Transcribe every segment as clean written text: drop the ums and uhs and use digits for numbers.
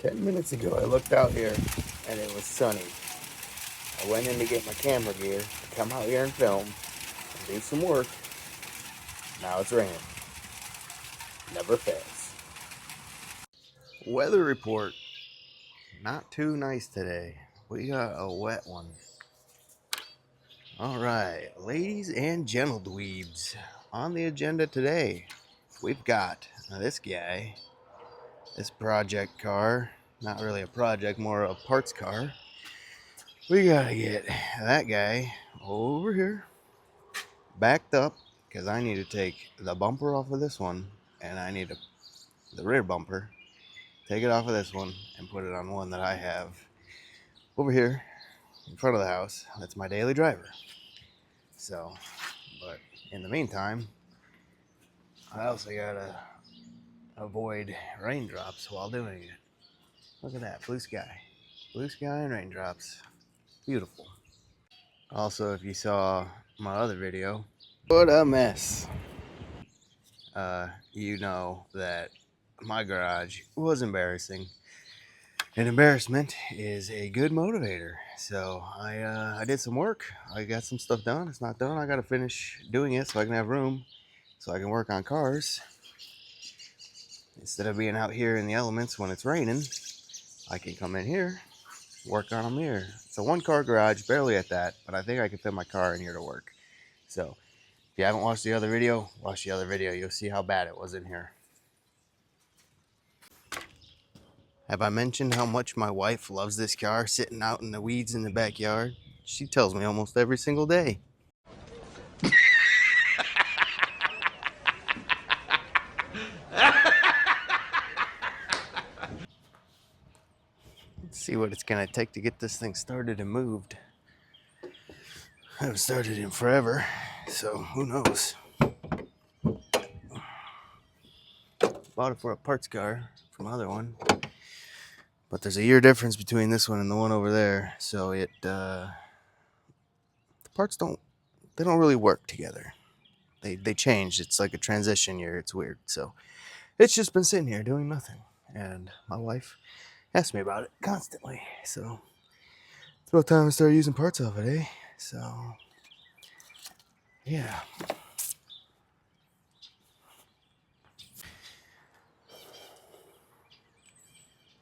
10 minutes ago, I looked out here and it was sunny. I went in to get my camera gear to come out here and film and do some work. Now it's raining. Never fails. Weather report. Not too nice today. We got a wet one. Alright, ladies and gentle dweebs. On the agenda today, we've got this guy, this project car. Not really a project, more a parts car. We gotta get that guy over here backed up because I need to take the bumper off of this one, and I need the rear bumper, take it off of this one and put it on one that I have over here in front of the house. That's my daily driver. So, but in the meantime, I also gotta avoid raindrops while doing it. Look at that, blue sky and raindrops. Beautiful. Also, if you saw my other video, what a mess. You know that my garage was embarrassing. And embarrassment is a good motivator. So I did some work. I got some stuff done. It's not done. I got to finish doing it so I can have room so I can work on cars. Instead of being out here in the elements when it's raining, I can come in here, work on them here. It's a one-car garage, barely at that, but I think I can fit my car in here to work. So if you haven't watched the other video, watch the other video. You'll see how bad it was in here. Have I mentioned how much my wife loves this car sitting out in the weeds in the backyard? She tells me almost every single day. Let's see what it's going to take to get this thing started and moved. I haven't started in forever, so who knows. Bought it for a parts car from my other one. But there's a year difference between this one and the one over there, so the parts don't really work together. They changed. It's like a transition year. It's weird. So it's just been sitting here doing nothing. And my wife asks me about it constantly. So it's about time I start using parts of it, eh? So yeah.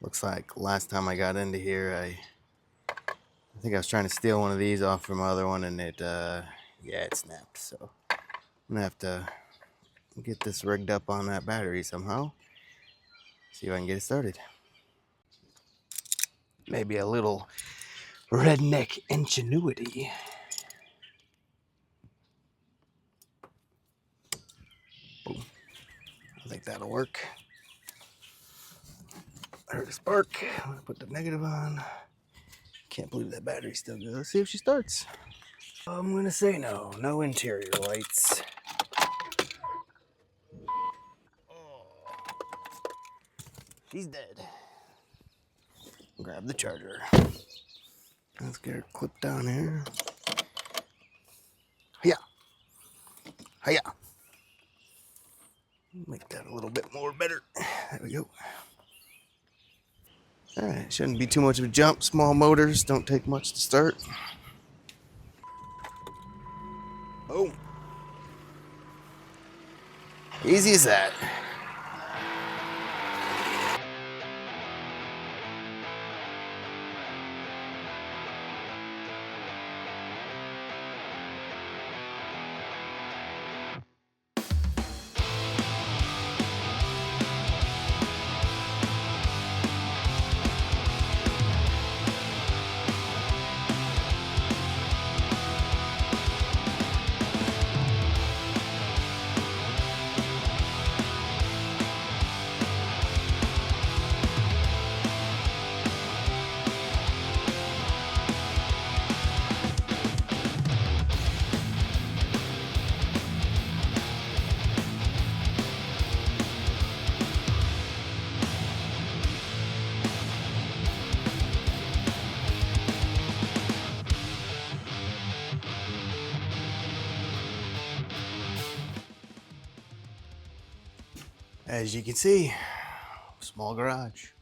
Looks like last time I got into here, I think I was trying to steal one of these off from my other one, and it snapped. So I'm gonna have to get this rigged up on that battery somehow. See if I can get it started. Maybe a little redneck ingenuity. Boom. I think that'll work. I heard a spark. I'm gonna put the negative on. Can't believe that battery's still good. Let's see if she starts. I'm gonna say no. No interior lights. Oh, she's dead. Grab the charger. Let's get her clipped down here. Hiya. Hiya. Make that a little bit more better. There we go. Alright, shouldn't be too much of a jump. Small motors don't take much to start. Boom. Easy as that. As you can see, small garage.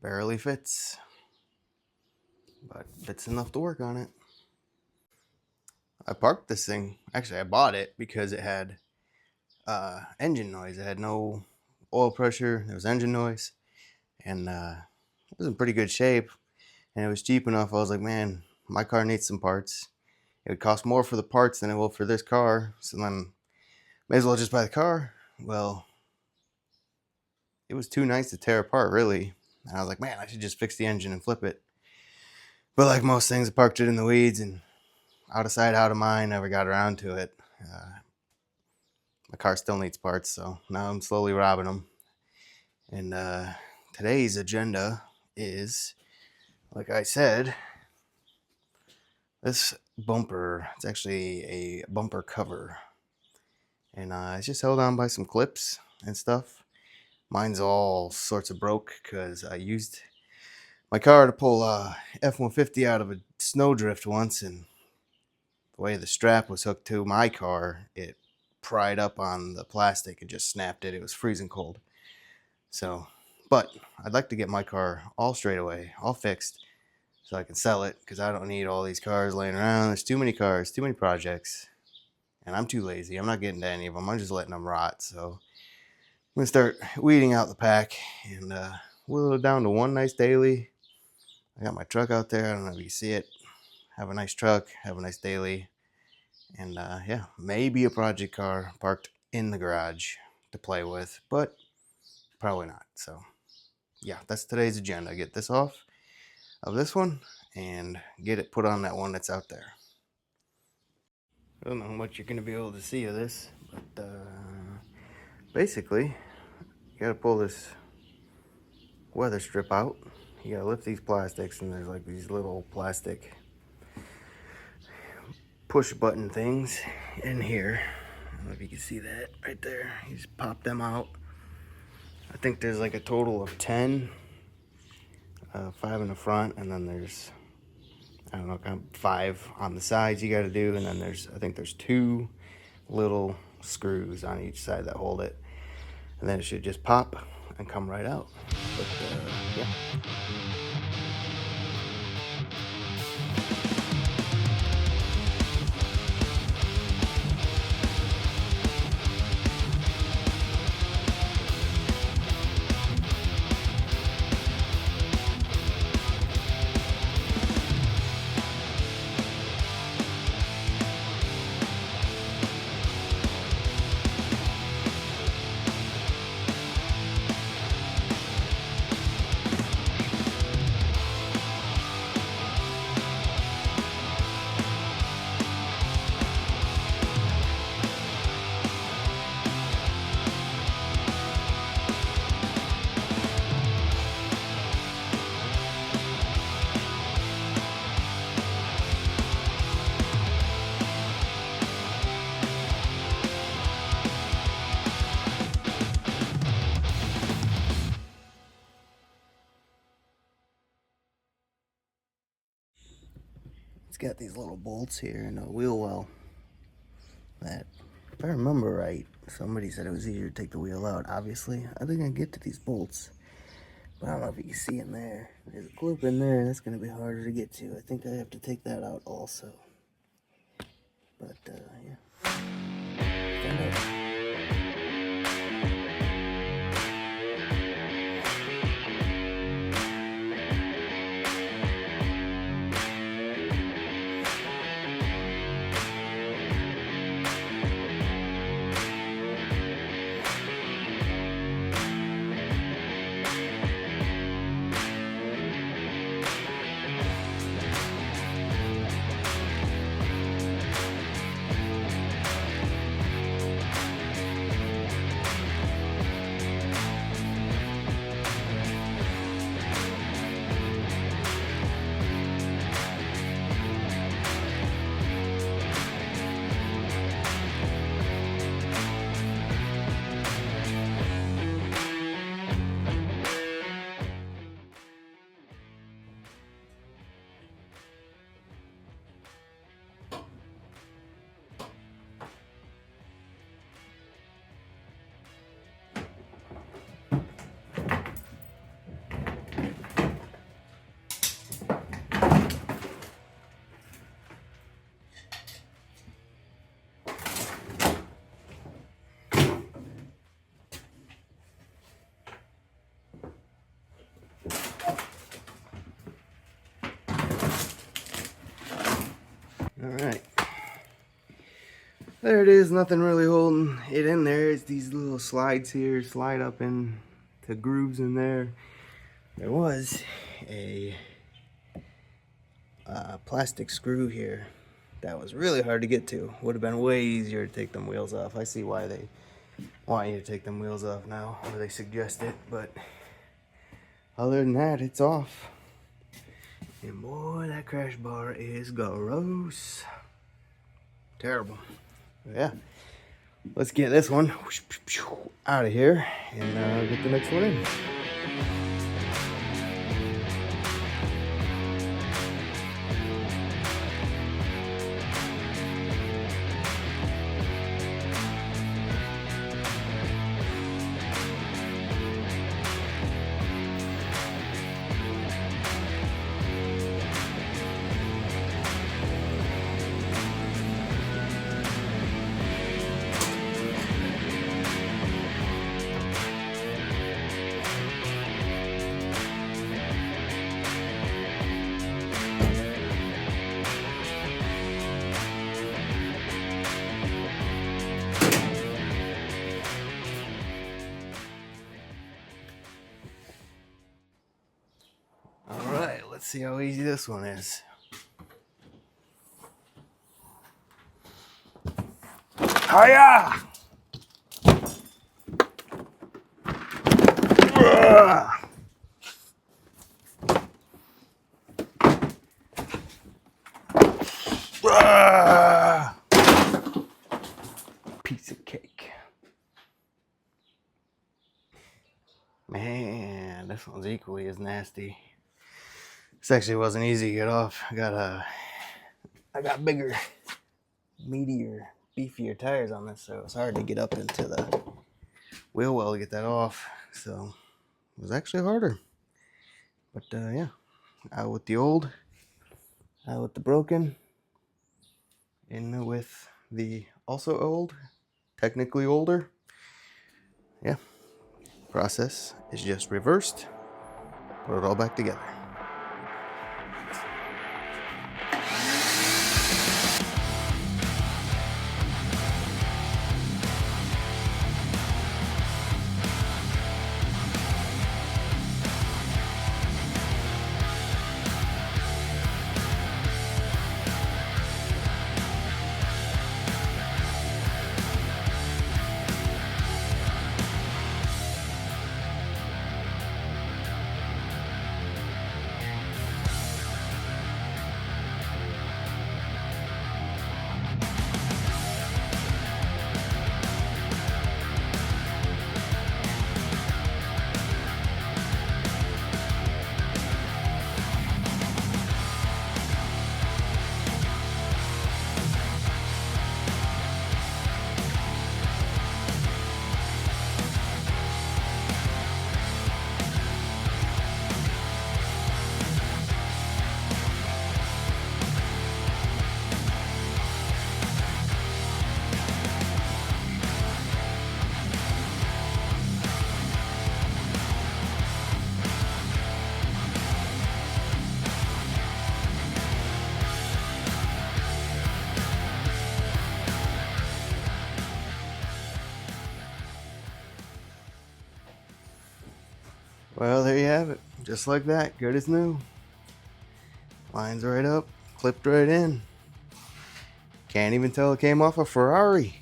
Barely fits, but fits enough to work on it. I parked this thing. Actually, I bought it because it had engine noise. It had no oil pressure. There was engine noise, and it was in pretty good shape. And it was cheap enough. I was like, man, my car needs some parts. It would cost more for the parts than it will for this car. So then, may as well just buy the car. Well, it was too nice to tear apart, really. And I was like, man, I should just fix the engine and flip it. But like most things, I parked it in the weeds and out of sight, out of mind. Never got around to it. My car still needs parts, so now I'm slowly robbing them. And today's agenda is, like I said, this bumper. It's actually a bumper cover. And it's just held on by some clips and stuff. Mine's all sorts of broke because I used my car to pull F-150 out of a snowdrift once, and the way the strap was hooked to my car, it pried up on the plastic and just snapped it. It was freezing cold. So, but I'd like to get my car all straight away, all fixed, so I can sell it, because I don't need all these cars laying around. There's too many cars, too many projects, and I'm too lazy. I'm not getting to any of them. I'm just letting them rot. So I'm going to start weeding out the pack and whittle it down to one nice daily. I got my truck out there. I don't know if you see it. Have a nice truck, have a nice daily, and yeah, maybe a project car parked in the garage to play with, but probably not. So yeah, that's today's agenda. Get this off of this one and get it put on that one that's out there. I don't know how much you're going to be able to see of this, but basically, you got to pull this weather strip out. You got to lift these plastics, and there's like these little plastic push button things in here. I don't know if you can see that right there. You just pop them out. I think there's like a total of 10, 5 in the front, and then there's, I don't know, kind of 5 on the sides you got to do, and then I think there's 2 little screws on each side that hold it, and then it should just pop and come right out. But yeah. It's got these little bolts here and a wheel well that, if I remember right, somebody said it was easier to take the wheel out. Obviously, I think I can get to these bolts, but I don't know if you can see in there. There's a clip in there, that's going to be harder to get to. I think I have to take that out also. But, yeah. Find out. Alright. There it is, nothing really holding it in there. It's these little slides here, slide up in the grooves in there. There was a plastic screw here that was really hard to get to. Would have been way easier to take them wheels off. I see why they want you to take them wheels off now, or they suggest it, but other than that, it's off. And boy, that crash bar is gross. Terrible. But yeah, let's get this one out of here and get the next one in. Alright, let's see how easy this one is. Hiya! Piece of cake. Man, this one's equally as nasty. This actually wasn't easy to get off. I got bigger, meatier, beefier tires on this, so it's hard to get up into the wheel well to get that off. So it was actually harder. But yeah, out with the old, out with the broken, in with the also old, technically older. Yeah, process is just reversed. Put it all back together. Well, there you have it. Just like that, good as new. Lines right up, clipped right in. Can't even tell it came off a Ferrari.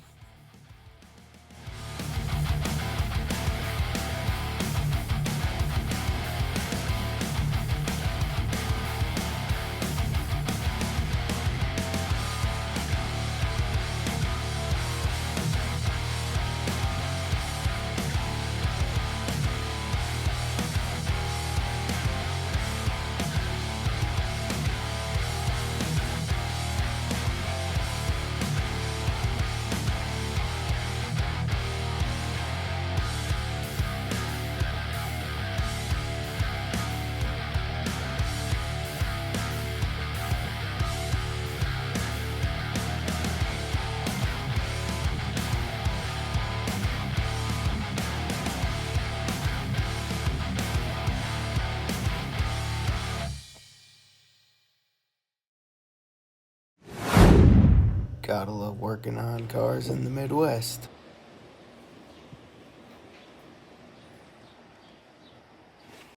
Gotta love working on cars in the Midwest.